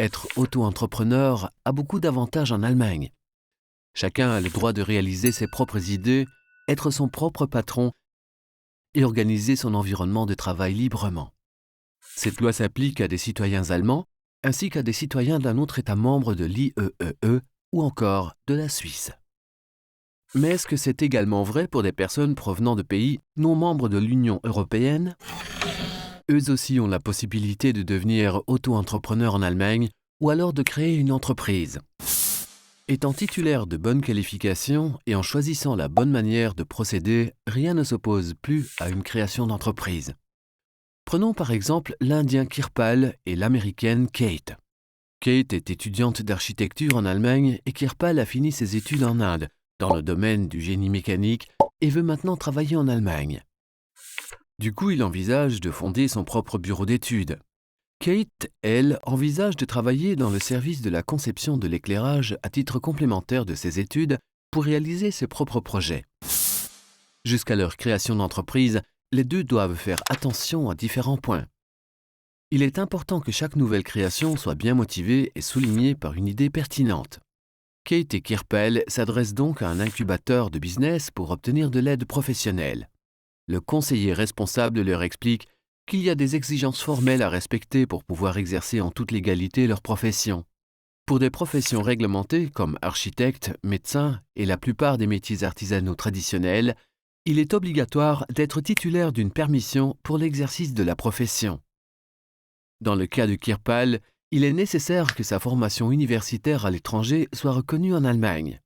Être auto-entrepreneur a beaucoup d'avantages en Allemagne. Chacun a le droit de réaliser ses propres idées, être son propre patron et organiser son environnement de travail librement. Cette loi s'applique à des citoyens allemands ainsi qu'à des citoyens d'un autre État membre de l'IEEE ou encore de la Suisse. Mais est-ce que c'est également vrai pour des personnes provenant de pays non membres de l'Union européenne ? Eux aussi ont la possibilité de devenir auto-entrepreneurs en Allemagne ou alors de créer une entreprise. Étant titulaire de bonnes qualifications et en choisissant la bonne manière de procéder, rien ne s'oppose plus à une création d'entreprise. Prenons par exemple l'Indien Kirpal et l'Américaine Kate. Kate est étudiante d'architecture en Allemagne et Kirpal a fini ses études en Inde, dans le domaine du génie mécanique, et veut maintenant travailler en Allemagne. Du coup, il envisage de fonder son propre bureau d'études. Kate, elle, envisage de travailler dans le service de la conception de l'éclairage à titre complémentaire de ses études pour réaliser ses propres projets. Jusqu'à leur création d'entreprise, les deux doivent faire attention à différents points. Il est important que chaque nouvelle création soit bien motivée et soulignée par une idée pertinente. Kate et Kirpal s'adressent donc à un incubateur de business pour obtenir de l'aide professionnelle. Le conseiller responsable leur explique qu'il y a des exigences formelles à respecter pour pouvoir exercer en toute légalité leur profession. Pour des professions réglementées comme architecte, médecin et la plupart des métiers artisanaux traditionnels, il est obligatoire d'être titulaire d'une permission pour l'exercice de la profession. Dans le cas de Kirpal, il est nécessaire que sa formation universitaire à l'étranger soit reconnue en Allemagne.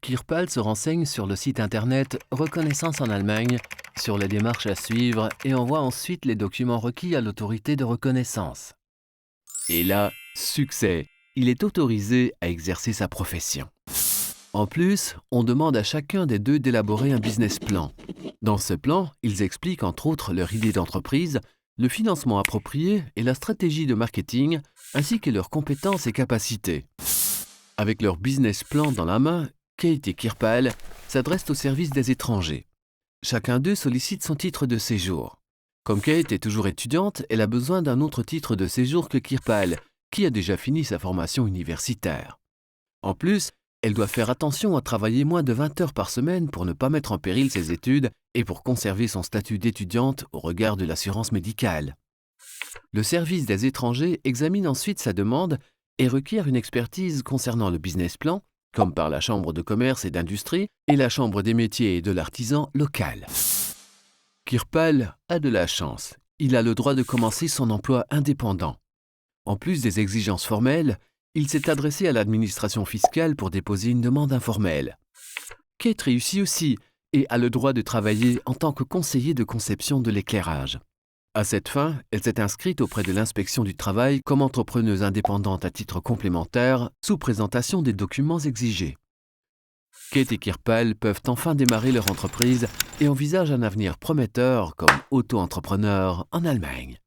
Kirpal se renseigne sur le site internet Reconnaissance en Allemagne sur les démarches à suivre et envoie ensuite les documents requis à l'autorité de reconnaissance. Et là, succès, il est autorisé à exercer sa profession. En plus, on demande à chacun des deux d'élaborer un business plan. Dans ce plan, ils expliquent entre autres leur idée d'entreprise, le financement approprié et la stratégie de marketing, ainsi que leurs compétences et capacités. Avec leur business plan dans la main, Kate et Kirpal s'adressent au service des étrangers. Chacun d'eux sollicite son titre de séjour. Comme Kate est toujours étudiante, elle a besoin d'un autre titre de séjour que Kirpal, qui a déjà fini sa formation universitaire. En plus, elle doit faire attention à travailler moins de 20 heures par semaine pour ne pas mettre en péril ses études et pour conserver son statut d'étudiante au regard de l'assurance médicale. Le service des étrangers examine ensuite sa demande et requiert une expertise concernant le business plan, comme par la Chambre de commerce et d'industrie et la Chambre des métiers et de l'artisan locale. Kirpal a de la chance. Il a le droit de commencer son emploi indépendant. En plus des exigences formelles, il s'est adressé à l'administration fiscale pour déposer une demande informelle. Kate réussit aussi et a le droit de travailler en tant que conseiller de conception de l'éclairage. À cette fin, elle s'est inscrite auprès de l'inspection du travail comme entrepreneuse indépendante à titre complémentaire, sous présentation des documents exigés. Kate et Kirpal peuvent enfin démarrer leur entreprise et envisagent un avenir prometteur comme auto-entrepreneurs en Allemagne.